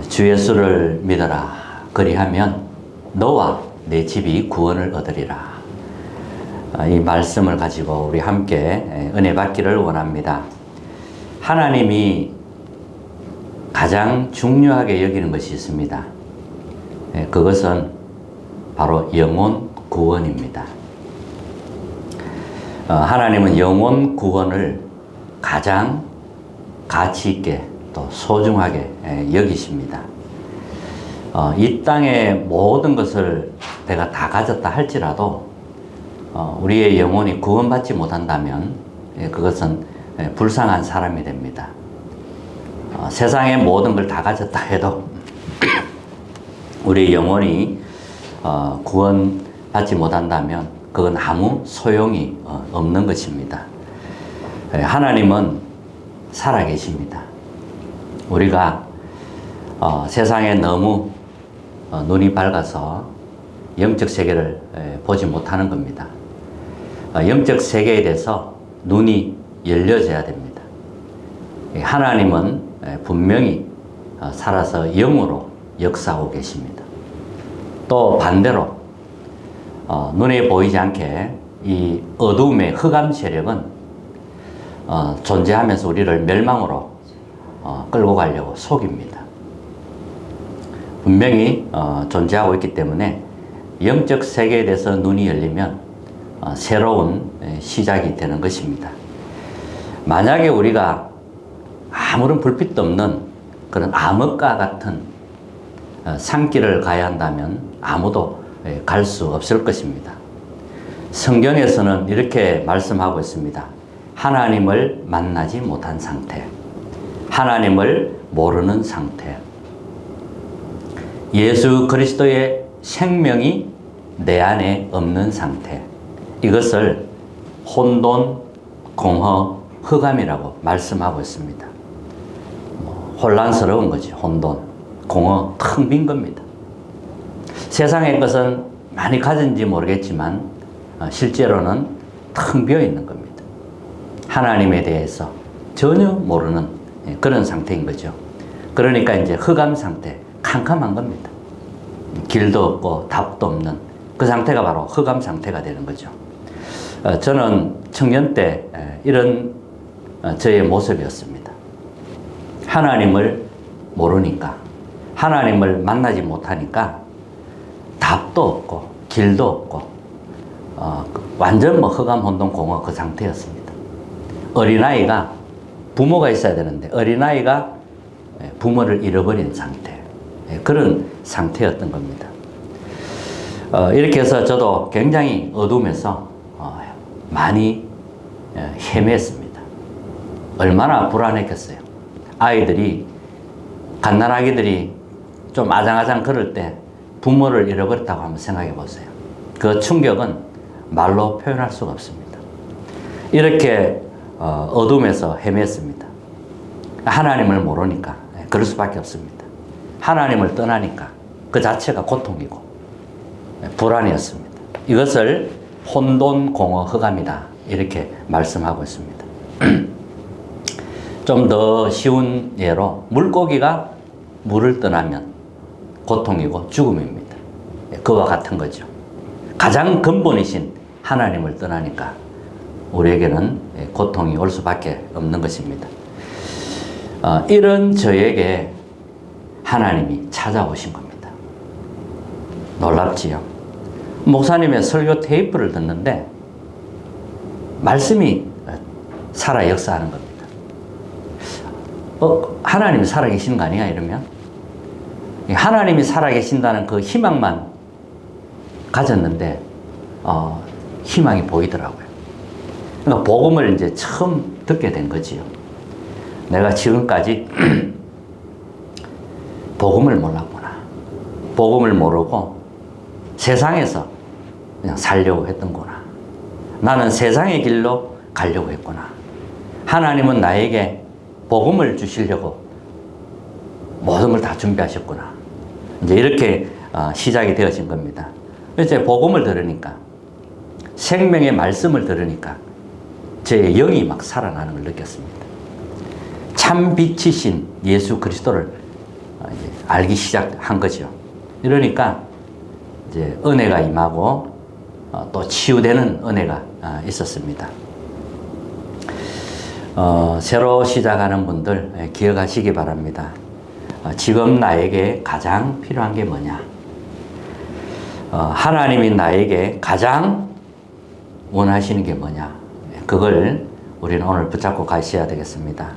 주 예수를 믿어라. 그리하면 너와 내 집이 구원을 얻으리라. 이 말씀을 가지고 우리 함께 은혜 받기를 원합니다. 하나님이 가장 중요하게 여기는 것이 있습니다. 그것은 바로 영혼 구원입니다. 하나님은 영혼 구원을 가장 가치 있게 또 소중하게 여기십니다. 이 땅의 모든 것을 내가 다 가졌다 할지라도 우리의 영혼이 구원받지 못한다면 그것은 불쌍한 사람이 됩니다. 세상의 모든 걸 다 가졌다 해도 우리의 영혼이 구원받지 못한다면 그건 아무 소용이 없는 것입니다. 하나님은 살아계십니다. 우리가 세상에 너무 눈이 밝아서 영적 세계를 보지 못하는 겁니다. 영적 세계에 대해서 눈이 열려져야 됩니다. 하나님은 분명히 살아서 영으로 역사하고 계십니다. 또 반대로 눈에 보이지 않게 이 어두움의 흑암 세력은 존재하면서 우리를 멸망으로 끌고 가려고 속입니다. 분명히 존재하고 있기 때문에 영적 세계에 대해서 눈이 열리면 새로운 시작이 되는 것입니다. 만약에 우리가 아무런 불빛도 없는 그런 암흑과 같은 산길을 가야 한다면 아무도 갈 수 없을 것입니다. 성경에서는 이렇게 말씀하고 있습니다. 하나님을 만나지 못한 상태, 하나님을 모르는 상태, 예수 그리스도의 생명이 내 안에 없는 상태, 이것을 혼돈, 공허, 흑암이라고 말씀하고 있습니다. 혼란스러운 거죠. 혼돈, 공허, 텅 빈 겁니다. 세상의 것은 많이 가진지 모르겠지만 실제로는 텅 비어 있는 겁니다. 하나님에 대해서 전혀 모르는 그런 상태인 거죠. 그러니까 이제 흑암 상태, 캄캄한 겁니다. 길도 없고 답도 없는 그 상태가 바로 흑암 상태가 되는 거죠. 저는 청년 때 이런 저의 모습이었습니다. 하나님을 모르니까, 하나님을 만나지 못하니까 답도 없고 길도 없고 완전 흑암, 혼돈, 공허 그 상태였습니다. 어린아이가 부모가 있어야 되는데 어린아이가 부모를 잃어버린 상태, 그런 상태였던 겁니다. 이렇게 해서 저도 굉장히 어둠에서 많이 헤맸습니다. 얼마나 불안했겠어요. 아이들이, 갓난아기들이 좀 아장아장 걸을 때 부모를 잃어버렸다고 한번 생각해 보세요. 그 충격은 말로 표현할 수가 없습니다. 이렇게 어둠에서 헤맸습니다. 하나님을 모르니까 그럴 수밖에 없습니다. 하나님을 떠나니까 그 자체가 고통이고 불안이었습니다. 이것을 혼돈, 공허, 흑암이다 이렇게 말씀하고 있습니다. 좀 더 쉬운 예로 물고기가 물을 떠나면 고통이고 죽음입니다. 그와 같은 거죠. 가장 근본이신 하나님을 떠나니까 우리에게는 고통이 올 수밖에 없는 것입니다. 이런 저에게 하나님이 찾아오신 겁니다. 놀랍지요? 목사님의 설교 테이프를 듣는데 말씀이 살아 역사하는 겁니다. 하나님이 살아계시는 거 아니야? 이러면 하나님이 살아계신다는 그 희망만 가졌는데 희망이 보이더라고요. 그러니까 복음을 이제 처음 듣게 된 거지요. 내가 지금까지 복음을 몰랐구나. 복음을 모르고 세상에서 그냥 살려고 했던구나. 나는 세상의 길로 가려고 했구나. 하나님은 나에게 복음을 주시려고 모든 걸 다 준비하셨구나. 이제 이렇게 시작이 되어진 겁니다. 이제 복음을 들으니까, 생명의 말씀을 들으니까 제 영이 막 살아나는 걸 느꼈습니다. 참 빛이신 예수 그리스도를 이제 알기 시작한 거죠. 이러니까 이제 은혜가 임하고 또 치유되는 은혜가 있었습니다. 새로 시작하는 분들 기억하시기 바랍니다. 지금 나에게 가장 필요한 게 뭐냐? 하나님이 나에게 가장 원하시는 게 뭐냐? 그걸 우리는 오늘 붙잡고 가셔야 되겠습니다.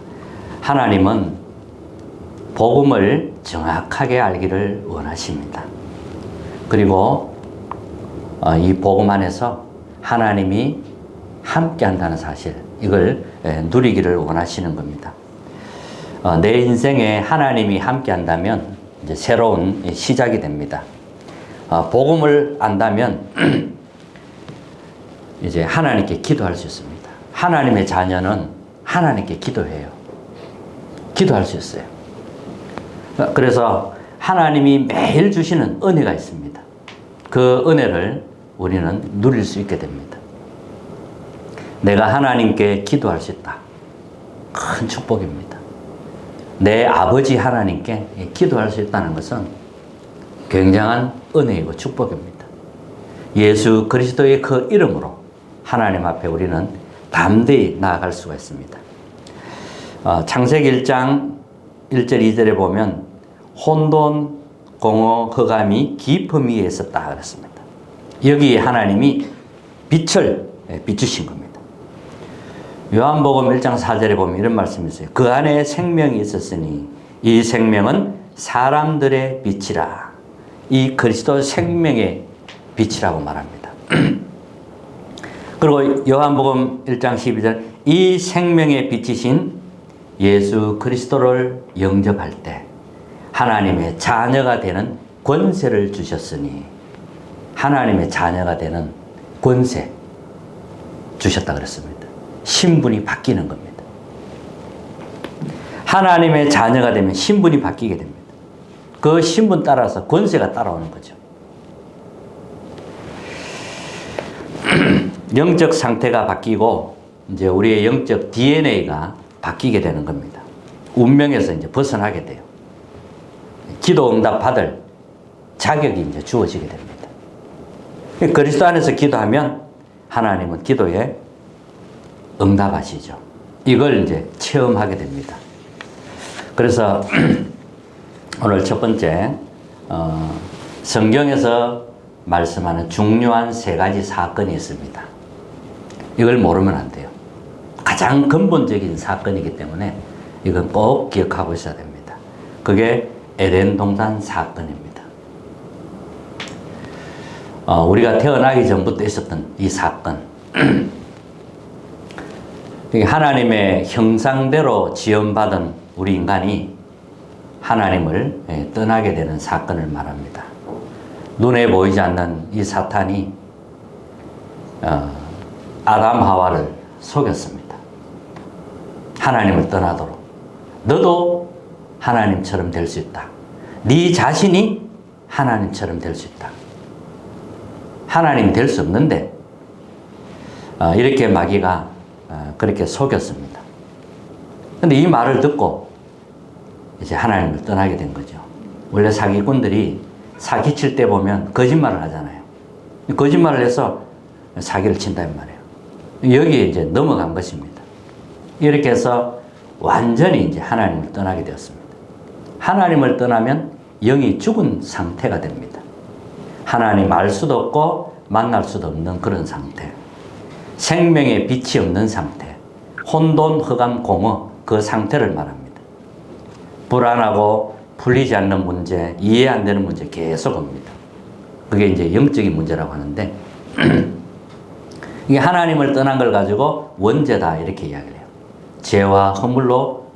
하나님은 복음을 정확하게 알기를 원하십니다. 그리고 이 복음 안에서 하나님이 함께 한다는 사실, 이걸 누리기를 원하시는 겁니다. 내 인생에 하나님이 함께 한다면 이제 새로운 시작이 됩니다. 복음을 안다면 이제 하나님께 기도할 수 있습니다. 하나님의 자녀는 하나님께 기도해요. 기도할 수 있어요. 그래서 하나님이 매일 주시는 은혜가 있습니다. 그 은혜를 우리는 누릴 수 있게 됩니다. 내가 하나님께 기도할 수 있다. 큰 축복입니다. 내 아버지 하나님께 기도할 수 있다는 것은 굉장한 은혜이고 축복입니다. 예수 그리스도의 그 이름으로 하나님 앞에 우리는 담대히 나아갈 수가 있습니다. 창세기 1장 1절 2절에 보면 혼돈, 공허, 흑암이 깊음 위에 있었다 그랬습니다. 여기 하나님이 빛을 비추신 겁니다. 요한복음 1장 4절에 보면 이런 말씀이 있어요. 그 안에 생명이 있었으니 이 생명은 사람들의 빛이라. 이 그리스도 생명의 빛이라고 말합니다. 그리고 요한복음 1장 12절 이 생명의 빛이신 예수 그리스도를 영접할 때 하나님의 자녀가 되는 권세를 주셨으니 하나님의 자녀가 되는 권세 주셨다 그랬습니다. 신분이 바뀌는 겁니다. 하나님의 자녀가 되면 신분이 바뀌게 됩니다. 그 신분 따라서 권세가 따라오는 거죠. 영적 상태가 바뀌고 이제 우리의 영적 DNA가 바뀌게 되는 겁니다. 운명에서 이제 벗어나게 돼요. 기도 응답 받을 자격이 이제 주어지게 됩니다. 그리스도 안에서 기도하면 하나님은 기도에 응답하시죠. 이걸 이제 체험하게 됩니다. 그래서 오늘 첫 번째 성경에서 말씀하는 중요한 세 가지 사건이 있습니다. 이걸 모르면 안 돼요. 가장 근본적인 사건이기 때문에 이건 꼭 기억하고 있어야 됩니다. 그게 에덴 동산 사건입니다. 우리가 태어나기 전부터 있었던 이 사건. 하나님의 형상대로 지음받은 우리 인간이 하나님을 떠나게 되는 사건을 말합니다. 눈에 보이지 않는 이 사탄이 아담 하와를 속였습니다. 하나님을 떠나도록. 너도 하나님처럼 될 수 있다. 네 자신이 하나님처럼 될 수 있다. 하나님이 될 수 없는데 이렇게 마귀가 그렇게 속였습니다. 근데 이 말을 듣고 이제 하나님을 떠나게 된 거죠. 원래 사기꾼들이 사기칠 때 보면 거짓말을 하잖아요. 거짓말을 해서 사기를 친단 말이에요. 여기에 이제 넘어간 것입니다. 이렇게 해서 완전히 이제 하나님을 떠나게 되었습니다. 하나님을 떠나면 영이 죽은 상태가 됩니다. 하나님 알 수도 없고 만날 수도 없는 그런 상태. 생명의 빛이 없는 상태. 혼돈, 흑암, 공허, 그 상태를 말합니다. 불안하고 풀리지 않는 문제, 이해 안 되는 문제 계속 옵니다. 그게 이제 영적인 문제라고 하는데 이게 하나님을 떠난 걸 가지고 원죄다 이렇게 이야기를 해요. 죄와 허물로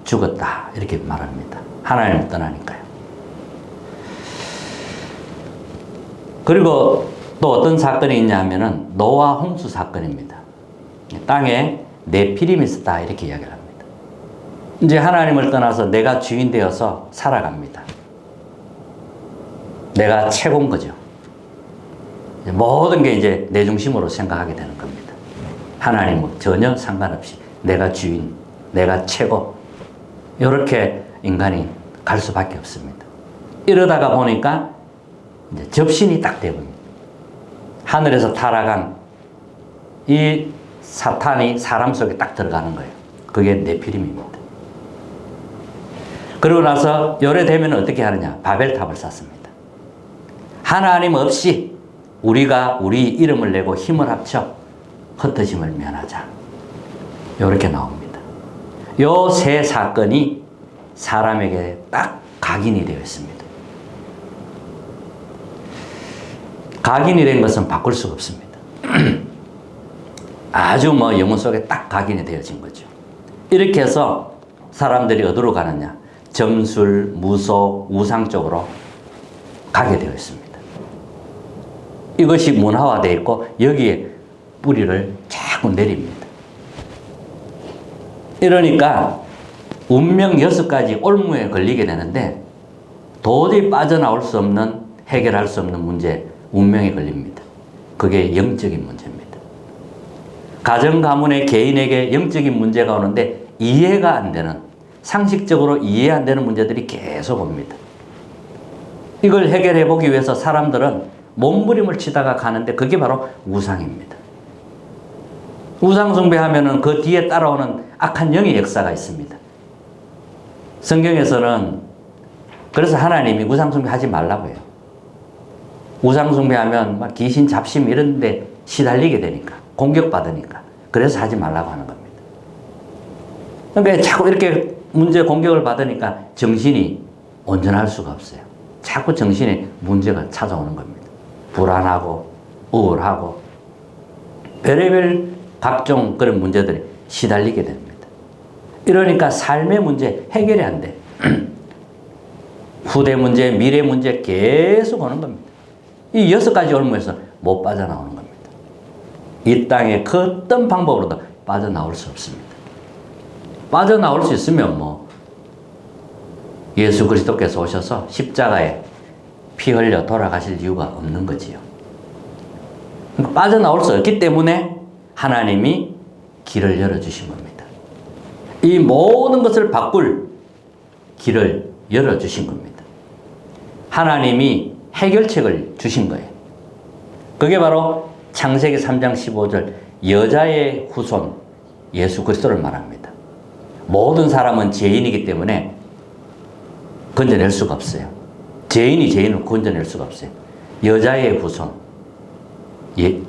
죽었다 이렇게 말합니다. 하나님을 떠나니까요. 그리고 또 어떤 사건이 있냐 하면은 노아 홍수 사건입니다. 땅에 네피림이 있었다 이렇게 이야기를 합니다. 이제 하나님을 떠나서 내가 주인 되어서 살아갑니다. 내가 최고인 거죠. 모든 게 이제 내 중심으로 생각하게 되는 겁니다. 하나님은 전혀 상관없이 내가 주인, 내가 최고. 이렇게 인간이 갈 수밖에 없습니다. 이러다가 보니까 이제 접신이 딱 되버립니다. 하늘에서 타락한 이 사탄이 사람 속에 딱 들어가는 거예요. 그게 네피림입니다. 그러고 나서 요래되면 어떻게 하느냐? 바벨탑을 쌓습니다. 하나님 없이 우리가 우리 이름을 내고 힘을 합쳐 흩어짐을 면하자. 요렇게 나옵니다. 요 세 사건이 사람에게 딱 각인이 되어 있습니다. 각인이 된 것은 바꿀 수가 없습니다. 아주 영혼 속에 딱 각인이 되어진 거죠. 이렇게 해서 사람들이 어디로 가느냐? 점술, 무속, 우상 쪽으로 가게 되어 있습니다. 이것이 문화화되어 있고 여기에 뿌리를 자꾸 내립니다. 이러니까 운명 6가지 올무에 걸리게 되는데 도저히 빠져나올 수 없는, 해결할 수 없는 문제, 운명에 걸립니다. 그게 영적인 문제입니다. 가정, 가문의 개인에게 영적인 문제가 오는데 이해가 안 되는, 상식적으로 이해 안 되는 문제들이 계속 옵니다. 이걸 해결해 보기 위해서 사람들은 몸부림을 치다가 가는데 그게 바로 우상입니다. 우상 숭배하면은 그 뒤에 따라오는 악한 영의 역사가 있습니다. 성경에서는 그래서 하나님이 우상 숭배하지 말라고 해요. 우상 숭배하면 막 귀신, 잡심 이런 데 시달리게 되니까, 공격받으니까. 그래서 하지 말라고 하는 겁니다. 그러니까 자꾸 이렇게 문제 공격을 받으니까 정신이 온전할 수가 없어요. 자꾸 정신에 문제가 찾아오는 겁니다. 불안하고 우울하고 별의별 각종 그런 문제들이 시달리게 됩니다. 이러니까 삶의 문제 해결이 안 돼. 후대 문제, 미래 문제 계속 오는 겁니다. 이 6가지 올무에서 못 빠져나오는 겁니다. 이 땅에 그 어떤 방법으로도 빠져나올 수 없습니다. 빠져나올 수 있으면 예수 그리스도께서 오셔서 십자가에 피 흘려 돌아가실 이유가 없는 거지요. 그러니까 빠져나올 수 없기 때문에 하나님이 길을 열어주신 겁니다. 이 모든 것을 바꿀 길을 열어주신 겁니다. 하나님이 해결책을 주신 거예요. 그게 바로 창세기 3장 15절 여자의 후손 예수 그리스도를 말합니다. 모든 사람은 죄인이기 때문에 건져낼 수가 없어요. 죄인이 죄인을 건져낼 수가 없어요. 여자의 후손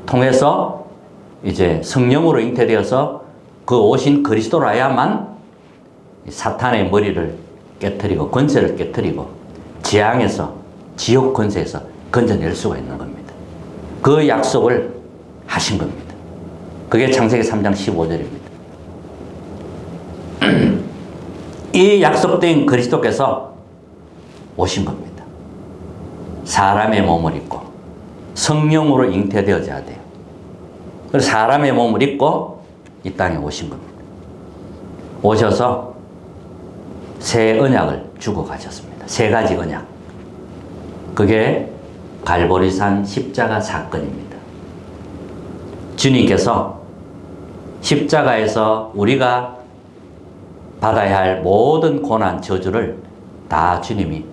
통해서 이제 성령으로 잉태되어서 그 오신 그리스도라야만 사탄의 머리를 깨트리고 권세를 깨트리고 재앙에서 지옥 권세에서 건져낼 수가 있는 겁니다. 그 약속을 하신 겁니다. 그게 창세기 3장 15절입니다. 이 약속된 그리스도께서 오신 겁니다. 사람의 몸을 입고 성령으로 잉태되어져야 돼요. 그래서 사람의 몸을 입고 이 땅에 오신 겁니다. 오셔서 새 언약을 주고 가셨습니다. 3가지 언약. 그게 갈보리산 십자가 사건입니다. 주님께서 십자가에서 우리가 받아야 할 모든 고난, 저주를 다 주님이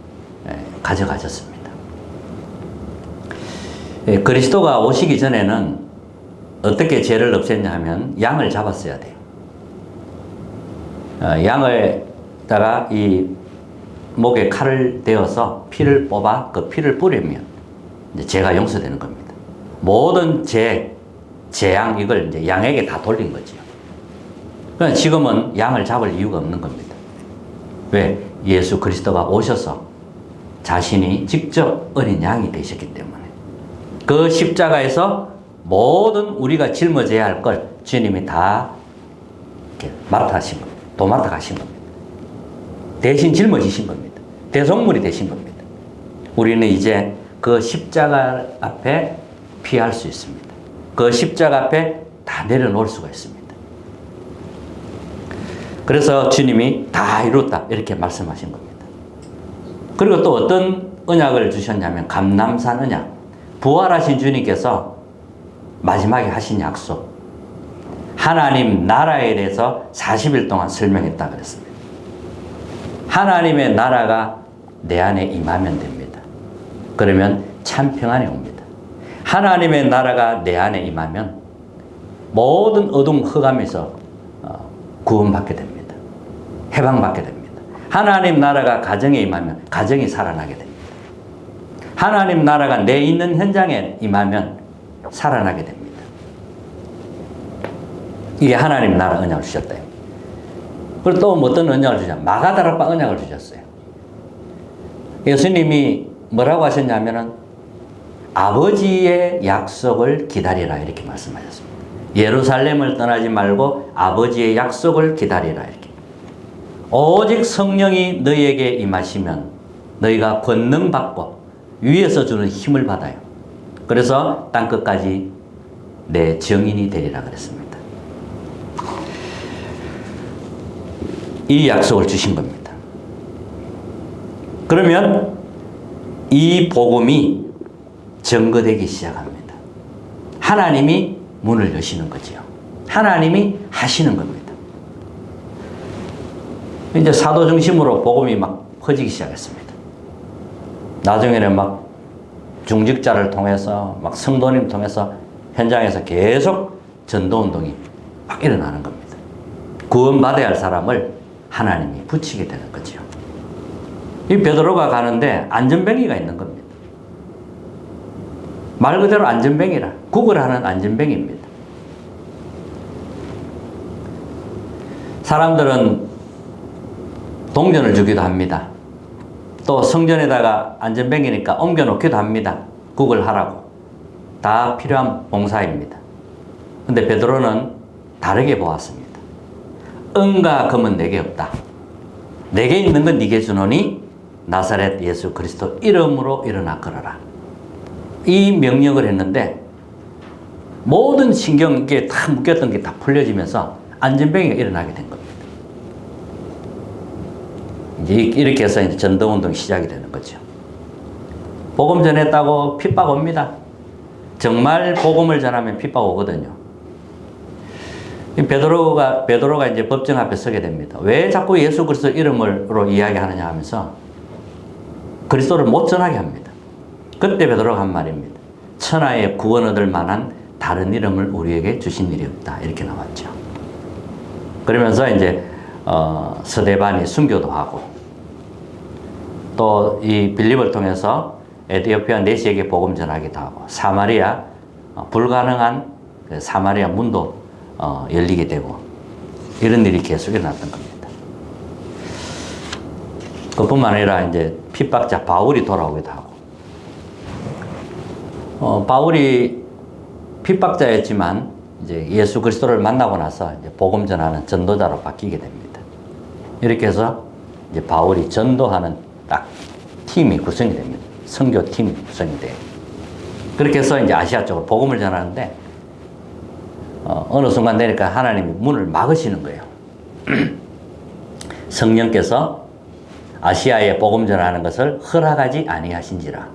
가져가셨습니다. 그리스도가 오시기 전에는 어떻게 죄를 없앴냐 하면 양을 잡았어야 돼요. 양을다가 이 목에 칼을 대어서 피를 뽑아 그 피를 뿌리면 이제 죄가 용서되는 겁니다. 모든 재앙 이걸 이제 양에게 다 돌린 거죠. 그러나 지금은 양을 잡을 이유가 없는 겁니다. 왜? 예수 그리스도가 오셔서 자신이 직접 어린 양이 되셨기 때문에 그 십자가에서 모든 우리가 짊어져야 할 걸 주님이 다 이렇게 맡아신 겁니다. 도맡아 가신 겁니다. 대신 짊어지신 겁니다. 대속물이 되신 겁니다. 우리는 이제 그 십자가 앞에 피할 수 있습니다. 그 십자가 앞에 다 내려놓을 수가 있습니다. 그래서 주님이 다 이뤘다 이렇게 말씀하신 겁니다. 그리고 또 어떤 언약을 주셨냐면 감람산 언약. 부활하신 주님께서 마지막에 하신 약속. 하나님 나라에 대해서 40일 동안 설명했다 그랬습니다. 하나님의 나라가 내 안에 임하면 됩니다. 그러면 참 평안이 옵니다. 하나님의 나라가 내 안에 임하면 모든 어둠 흑암에서 구원받게 됩니다. 해방받게 됩니다. 하나님 나라가 가정에 임하면 가정이 살아나게 됩니다. 하나님 나라가 내 있는 현장에 임하면 살아나게 됩니다. 이게 하나님 나라 언약을 주셨다. 그리고 또 어떤 언약을 주냐? 마가다락방 언약을 주셨어요. 예수님이 뭐라고 하셨냐면은 아버지의 약속을 기다리라 이렇게 말씀하셨습니다. 예루살렘을 떠나지 말고 아버지의 약속을 기다리라 이렇게. 오직 성령이 너희에게 임하시면 너희가 권능 받고 위에서 주는 힘을 받아요. 그래서 땅끝까지 내 증인이 되리라 그랬습니다. 이 약속을 주신 겁니다. 그러면 이 복음이 증거되기 시작합니다. 하나님이 문을 여시는 거지요. 하나님이 하시는 겁니다. 이제 사도 중심으로 복음이 막 퍼지기 시작했습니다. 나중에는 막 중직자를 통해서 막 성도님 통해서 현장에서 계속 전도운동이 막 일어나는 겁니다. 구원받아야 할 사람을 하나님이 붙이게 되는 거죠. 이 베드로가 가는데 안전뱅이가 있는 겁니다. 말 그대로 안전뱅이라 구걸하는 안전뱅이입니다. 사람들은 동전을 주기도 합니다. 또 성전에다가 안전뱅이니까 옮겨놓기도 합니다. 구걸하라고. 다 필요한 봉사입니다. 근데 베드로는 다르게 보았습니다. 은과 금은 내게 없다. 내게 있는 건 네게 주노니 나사렛 예수 그리스도 이름으로 일어나 걸어라. 이 명령을 했는데 모든 신경에 다 묶였던 게 다 풀려지면서 안전뱅이가 일어나게 된 겁니다. 이제 이렇게 해서 이제 전도운동이 시작이 되는 거죠. 복음 전했다고 핍박 옵니다. 정말 복음을 전하면 핍박 오거든요. 베드로가 이제 법정 앞에 서게 됩니다. 왜 자꾸 예수 그리스도 이름으로 이야기하느냐 하면서 그리스도를 못 전하게 합니다. 그때 베드로가 한 말입니다. 천하에 구원 얻을 만한 다른 이름을 우리에게 주신 일이 없다. 이렇게 나왔죠. 그러면서 이제 스데반이 순교도 하고 또 이 빌립을 통해서 에티오피아 내시에게 복음 전하기도 하고 사마리아 불가능한 사마리아 문도 열리게 되고 이런 일이 계속 일어났던 겁니다. 그뿐만 아니라 이제 핍박자 바울이 돌아오기도 하고 바울이 핍박자였지만 이제 예수 그리스도를 만나고 나서 이제 복음 전하는 전도자로 바뀌게 됩니다. 이렇게 해서 이제 바울이 전도하는 딱 팀이 구성이 됩니다. 선교 팀이 구성이 돼요. 그렇게 해서 이제 아시아 쪽으로 복음을 전하는데 어느 순간 되니까 하나님이 문을 막으시는 거예요. 성령께서 아시아에 복음 전하는 것을 허락하지 아니하신지라.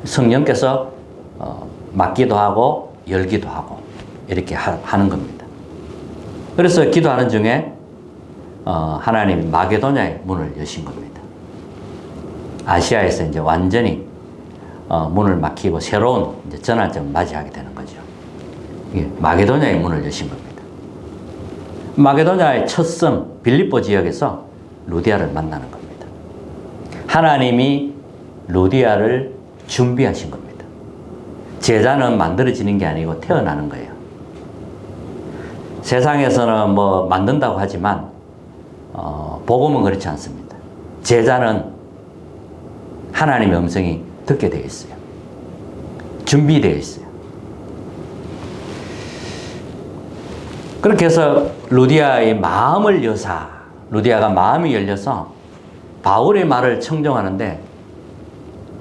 성령께서 막기도 하고 열기도 하고 이렇게 하는 겁니다. 그래서 기도하는 중에 하나님이 마게도냐의 문을 여신 겁니다. 아시아에서 이제 완전히 문을 막히고 새로운 이제 전환점을 맞이하게 되는 거죠. 이게 마게도냐의 문을 여신 겁니다. 마게도냐의 첫 성 빌립보 지역에서 루디아를 만나는 겁니다. 하나님이 루디아를 준비하신 겁니다. 제자는 만들어지는 게 아니고 태어나는 거예요. 세상에서는 뭐 만든다고 하지만 복음은 그렇지 않습니다. 제자는 하나님의 음성이 듣게 되어 있어요. 준비되어 있어요. 그렇게 해서 루디아의 마음을 여사, 루디아가 마음이 열려서 바울의 말을 청종하는데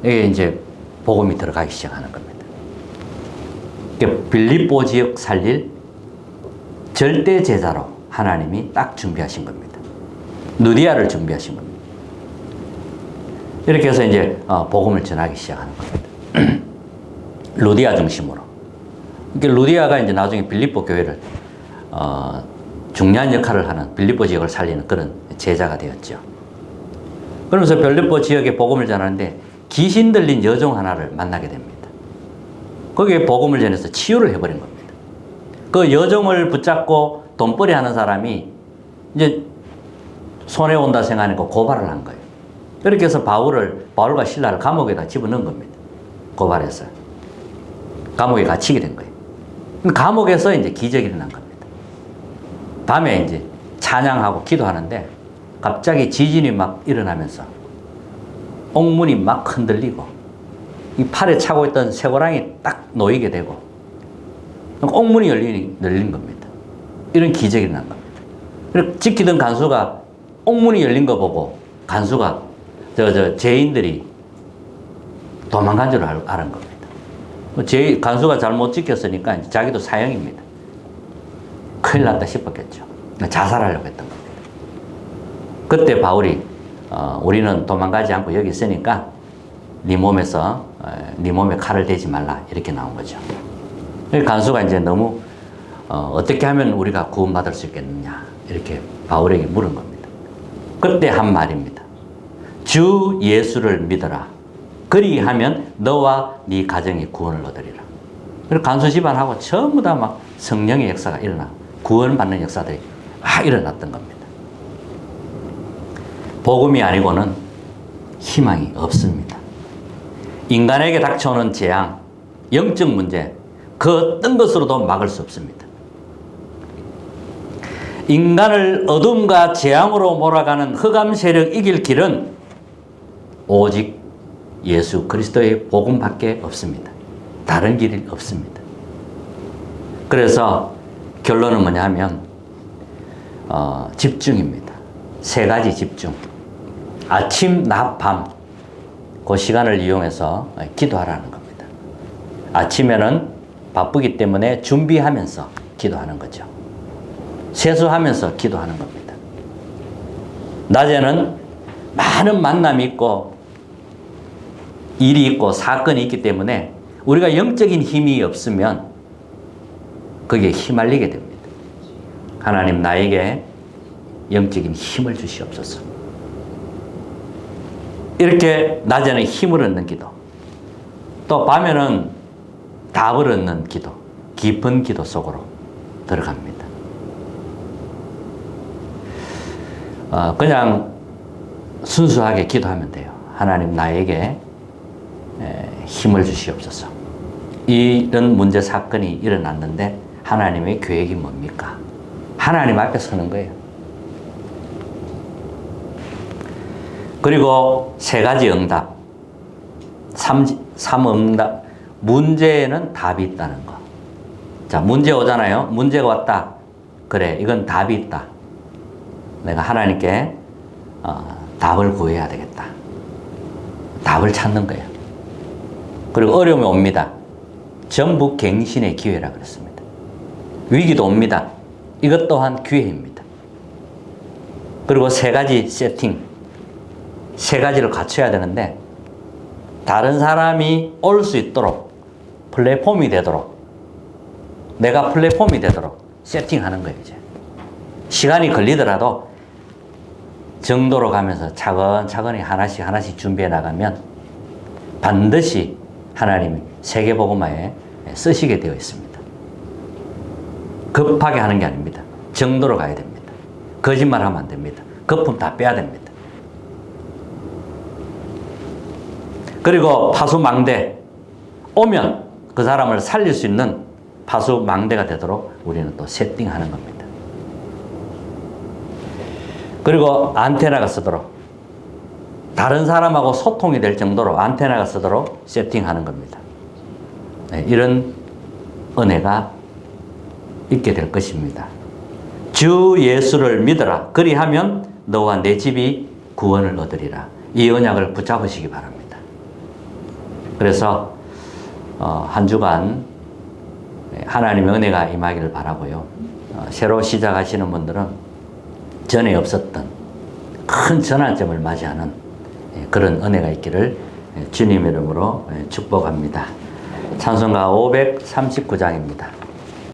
이게 이제 복음이 들어가기 시작하는 겁니다. 빌립보 지역 살릴 절대 제자로 하나님이 딱 준비하신 겁니다. 루디아를 준비하신 겁니다. 이렇게 해서 이제 복음을 전하기 시작하는 겁니다. 루디아 중심으로. 그러니까 루디아가 이제 나중에 빌립보 교회를 중요한 역할을 하는 빌립보 지역을 살리는 그런 제자가 되었죠. 그러면서 별내포 지역에 복음을 전하는데 귀신 들린 여종 하나를 만나게 됩니다. 거기에 복음을 전해서 치유를 해버린 겁니다. 그 여종을 붙잡고 돈벌이 하는 사람이 이제 손해 온다 생각하니까 고발을 한 거예요. 그렇게 해서 바울과 실라를 감옥에다 집어넣은 겁니다. 고발해서. 감옥에 갇히게 된 거예요. 감옥에서 이제 기적이 일어난 겁니다. 밤에 이제 찬양하고 기도하는데 갑자기 지진이 막 일어나면서 옥문이 막 흔들리고 이 팔에 차고 있던 쇠고랑이 딱 놓이게 되고 옥문이 열린 겁니다. 이런 기적이 일어난 겁니다. 그리고 지키던 간수가 옥문이 열린 거 보고 간수가 죄인들이 도망간 줄 아는 겁니다. 간수가 잘못 지켰으니까 이제 자기도 사형입니다. 큰일 났다 싶었겠죠. 자살하려고 했던 겁니다. 그때 바울이 우리는 도망가지 않고 여기 있으니까 네 몸에 칼을 대지 말라 이렇게 나온 거죠. 간수가 이제 너무 어떻게 하면 우리가 구원받을 수 있겠느냐 이렇게 바울에게 물은 겁니다. 그때 한 말입니다. 주 예수를 믿어라. 그리하면 너와 네 가정이 구원을 얻으리라. 그리고 간수 집안하고 전부 다 막 성령의 역사가 구원받는 역사들이 일어났던 겁니다. 복음이 아니고는 희망이 없습니다. 인간에게 닥쳐오는 재앙, 영적 문제, 그 어떤 것으로도 막을 수 없습니다. 인간을 어둠과 재앙으로 몰아가는 흑암 세력 이길 길은 오직 예수 그리스도의 복음밖에 없습니다. 다른 길이 없습니다. 그래서 결론은 뭐냐 하면 집중입니다. 세 가지 집중. 아침, 낮, 밤 그 시간을 이용해서 기도하라는 겁니다. 아침에는 바쁘기 때문에 준비하면서 기도하는 거죠. 세수하면서 기도하는 겁니다. 낮에는 많은 만남이 있고 일이 있고 사건이 있기 때문에 우리가 영적인 힘이 없으면 거기에 휘말리게 됩니다. 하나님 나에게 영적인 힘을 주시옵소서. 이렇게 낮에는 힘을 얻는 기도, 또 밤에는 답을 얻는 기도, 깊은 기도 속으로 들어갑니다. 그냥 순수하게 기도하면 돼요. 하나님 나에게 힘을 주시옵소서. 이런 문제 사건이 일어났는데 하나님의 계획이 뭡니까? 하나님 앞에 서는 거예요. 그리고 세 가지 응답, 삼응답. 문제에는 답이 있다는 거. 자, 문제 오잖아요. 문제가 왔다. 그래, 이건 답이 있다. 내가 하나님께 답을 구해야 되겠다. 답을 찾는 거예요. 그리고 어려움이 옵니다. 전부 갱신의 기회라 그랬습니다. 위기도 옵니다. 이것 또한 기회입니다. 그리고 세 가지 세팅, 세 가지를 갖춰야 되는데 다른 사람이 올 수 있도록 플랫폼이 되도록 내가 플랫폼이 되도록 세팅하는 거예요. 이제 시간이 걸리더라도 정도로 가면서 차근차근히 하나씩 준비해 나가면 반드시 하나님이 세계복음화에 쓰시게 되어 있습니다. 급하게 하는 게 아닙니다. 정도로 가야 됩니다. 거짓말하면 안 됩니다. 거품 다 빼야 됩니다. 그리고 파수망대 오면 그 사람을 살릴 수 있는 파수망대가 되도록 우리는 또 세팅하는 겁니다. 그리고 안테나가 쓰도록 다른 사람하고 소통이 될 정도로 안테나가 쓰도록 세팅하는 겁니다. 이런 은혜가 있게 될 것입니다. 주 예수를 믿어라. 그리하면 너와 내 집이 구원을 얻으리라. 이 언약을 붙잡으시기 바랍니다. 그래서 한 주간 하나님의 은혜가 임하기를 바라고요. 새로 시작하시는 분들은 전에 없었던 큰 전환점을 맞이하는 그런 은혜가 있기를 주님 이름으로 축복합니다. 찬송가 539장입니다.